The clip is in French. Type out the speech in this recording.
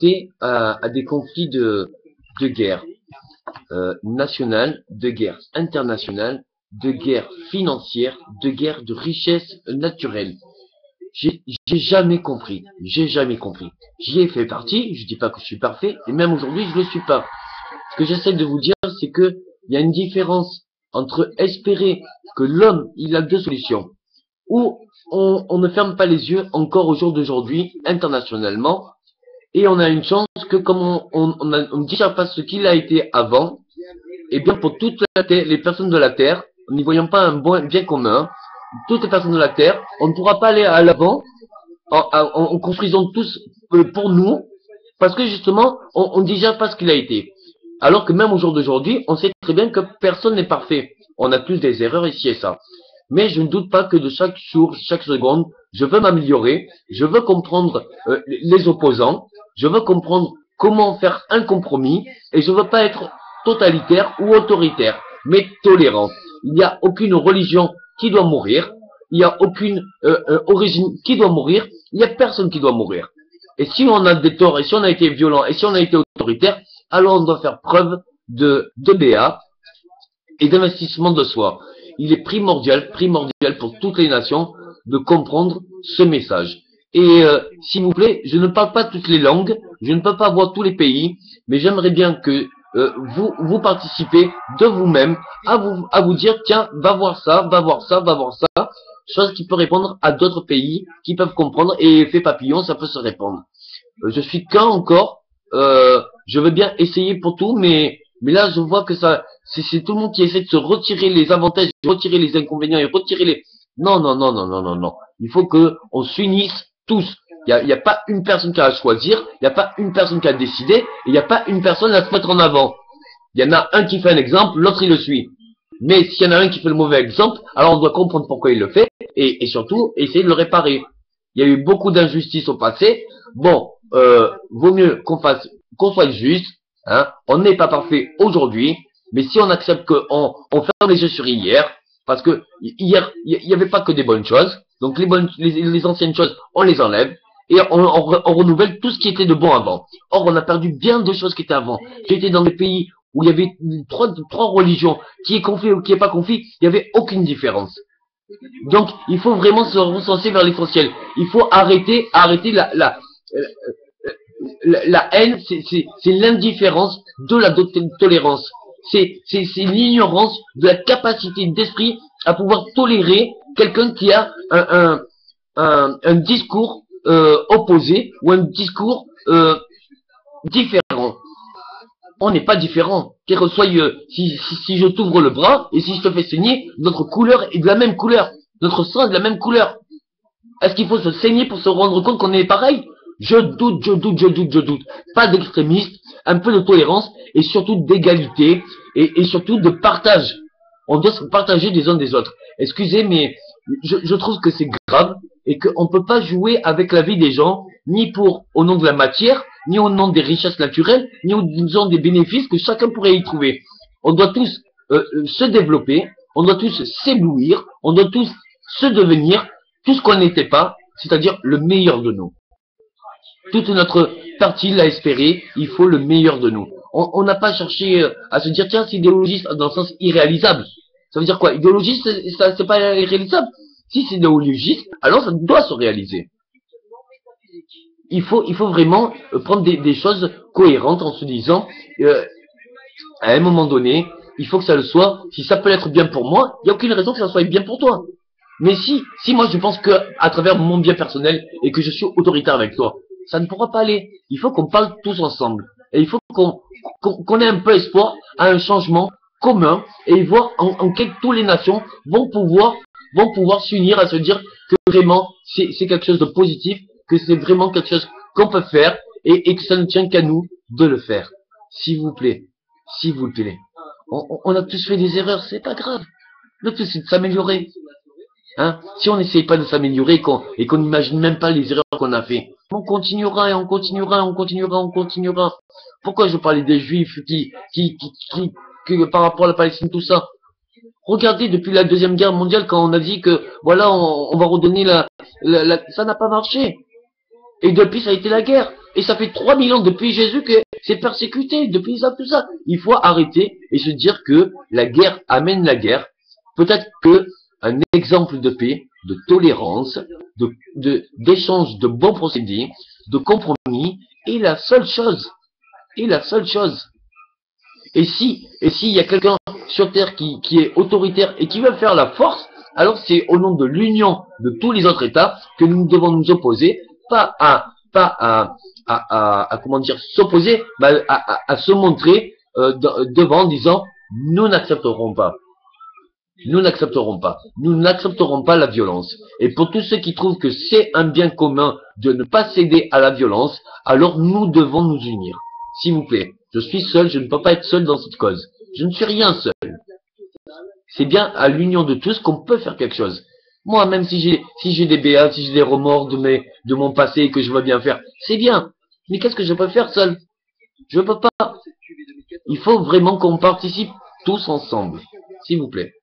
assister à des conflits de guerre nationale, de guerre internationale, de guerre financière, de guerre de richesse naturelle. J'ai jamais compris. J'ai jamais compris. J'y ai fait partie. Je dis pas que je suis parfait. Et même aujourd'hui, je le suis pas. Ce que j'essaie de vous dire, c'est que il y a une différence entre espérer que l'homme, il a deux solutions. Ou on ne ferme pas les yeux encore au jour d'aujourd'hui, internationellement, et on a une chance que comme on ne digère pas ce qu'il a été avant, et bien pour toutes les personnes de la Terre, en n'y voyant pas un bien commun, toutes les personnes de la Terre, on ne pourra pas aller à l'avant en construisant tous pour nous, parce que justement, on ne digère pas ce qu'il a été. Alors que même au jour d'aujourd'hui, on sait très bien que personne n'est parfait. On a tous des erreurs ici et ça. Mais je ne doute pas que de chaque jour, chaque seconde, je veux m'améliorer, je veux comprendre les opposants, je veux comprendre comment faire un compromis, et je veux pas être totalitaire ou autoritaire, mais tolérant. Il n'y a aucune religion qui doit mourir, il n'y a aucune origine qui doit mourir, il n'y a personne qui doit mourir. Et si on a des torts, et si on a été violent, et si on a été autoritaire, alors on doit faire preuve de BA et d'investissement de soi. Il est primordial pour toutes les nations de comprendre ce message. Et s'il vous plaît, je ne parle pas toutes les langues, je ne peux pas voir tous les pays, mais j'aimerais bien que vous participez de vous-même à vous dire, tiens, va voir ça, va voir ça, va voir ça, chose qui peut répondre à d'autres pays qui peuvent comprendre, et effet papillon, ça peut se répondre. Je suis qu'un encore, je veux bien essayer pour tout, mais là je vois que ça, c'est tout le monde qui essaie de se retirer les avantages, retirer les inconvénients et retirer les... Non, non, non, non, non, non, non. Il faut que on s'unisse tous. Il y a pas une personne qui a à choisir, il n'y a pas une personne qui a décidé, et il n'y a pas une personne à se mettre en avant. Il y en a un qui fait un exemple, l'autre il le suit. Mais s'il y en a un qui fait le mauvais exemple, alors on doit comprendre pourquoi il le fait, et surtout essayer de le réparer. Il y a eu beaucoup d'injustices au passé. Bon, vaut mieux qu'on soit juste, hein. On n'est pas parfait aujourd'hui, mais si on accepte qu'on ferme les yeux sur hier, parce que hier, il n'y avait pas que des bonnes choses, donc les anciennes choses, on les enlève, et on renouvelle tout ce qui était de bon avant. Or, on a perdu bien de choses qui étaient avant. J'étais dans des pays où il y avait trois religions, qui est conflit ou qui est pas conflit, il n'y avait aucune différence. Donc, il faut vraiment se recenser vers l'essentiel. Il faut arrêter la haine, c'est l'indifférence de la tolérance. C'est l'ignorance de la capacité d'esprit à pouvoir tolérer quelqu'un qui a un discours opposé ou un discours différent. On n'est pas différent. Quel que soit, si je t'ouvre le bras et si je te fais saigner, notre couleur est de la même couleur. Notre sang est de la même couleur. Est-ce qu'il faut se saigner pour se rendre compte qu'on est pareil? Je doute. Pas d'extrémistes, un peu de tolérance et surtout d'égalité et surtout de partage. On doit se partager des uns des autres. Excusez, mais je trouve que c'est grave et qu'on ne peut pas jouer avec la vie des gens, ni au nom de la matière, ni au nom des richesses naturelles, ni au nom des bénéfices que chacun pourrait y trouver. On doit tous se développer, on doit tous s'éblouir, on doit tous se devenir tout ce qu'on n'était pas, c'est-à-dire le meilleur de nous. Toute notre partie l'a espéré, il faut le meilleur de nous. On n'a pas cherché à se dire, tiens, c'est idéologiste dans le sens irréalisable. Ça veut dire quoi? Idéologiste, c'est pas irréalisable. Si c'est idéologiste, alors ça doit se réaliser. Il faut vraiment prendre des choses cohérentes en se disant, à un moment donné, il faut que ça le soit. Si ça peut être bien pour moi, il n'y a aucune raison que ça soit bien pour toi. Mais si moi je pense que à travers mon bien personnel et que je suis autoritaire avec toi, ça ne pourra pas aller. Il faut qu'on parle tous ensemble. Et il faut qu'on ait un peu espoir à un changement commun et voir en quel toutes les nations vont pouvoir s'unir à se dire que vraiment c'est quelque chose de positif, que c'est vraiment quelque chose qu'on peut faire et que ça ne tient qu'à nous de le faire. S'il vous plaît. S'il vous plaît. On a tous fait des erreurs, c'est pas grave. Le tout c'est de s'améliorer. Hein? Si on n'essaye pas de s'améliorer et qu'on n'imagine même pas les erreurs qu'on a fait, on continuera et on continuera. Pourquoi je parlais des juifs qui par rapport à la Palestine, tout ça? Regardez, depuis la Deuxième Guerre mondiale, quand on a dit que, voilà, on va redonner ça n'a pas marché. Et depuis, ça a été la guerre. Et ça fait 3000 ans depuis Jésus que c'est persécuté, depuis ça, tout ça. Il faut arrêter et se dire que la guerre amène la guerre. Peut-être que un exemple de paix, de tolérance, d'échange de bons procédés, de compromis est la seule chose. Est la seule chose. Et s'il y a quelqu'un sur Terre qui est autoritaire et qui veut faire la force, alors c'est au nom de l'union de tous les autres États que nous devons nous opposer, pas à comment dire, s'opposer, mais à se montrer devant en disant nous n'accepterons pas. Nous n'accepterons pas. Nous n'accepterons pas la violence. Et pour tous ceux qui trouvent que c'est un bien commun de ne pas céder à la violence, alors nous devons nous unir. S'il vous plaît, je suis seul, je ne peux pas être seul dans cette cause. Je ne suis rien seul. C'est bien à l'union de tous qu'on peut faire quelque chose. Moi, même si j'ai des béats, si j'ai des remords de mon passé et que je veux bien faire, c'est bien. Mais qu'est-ce que je peux faire seul? Je peux pas. Il faut vraiment qu'on participe tous ensemble. S'il vous plaît.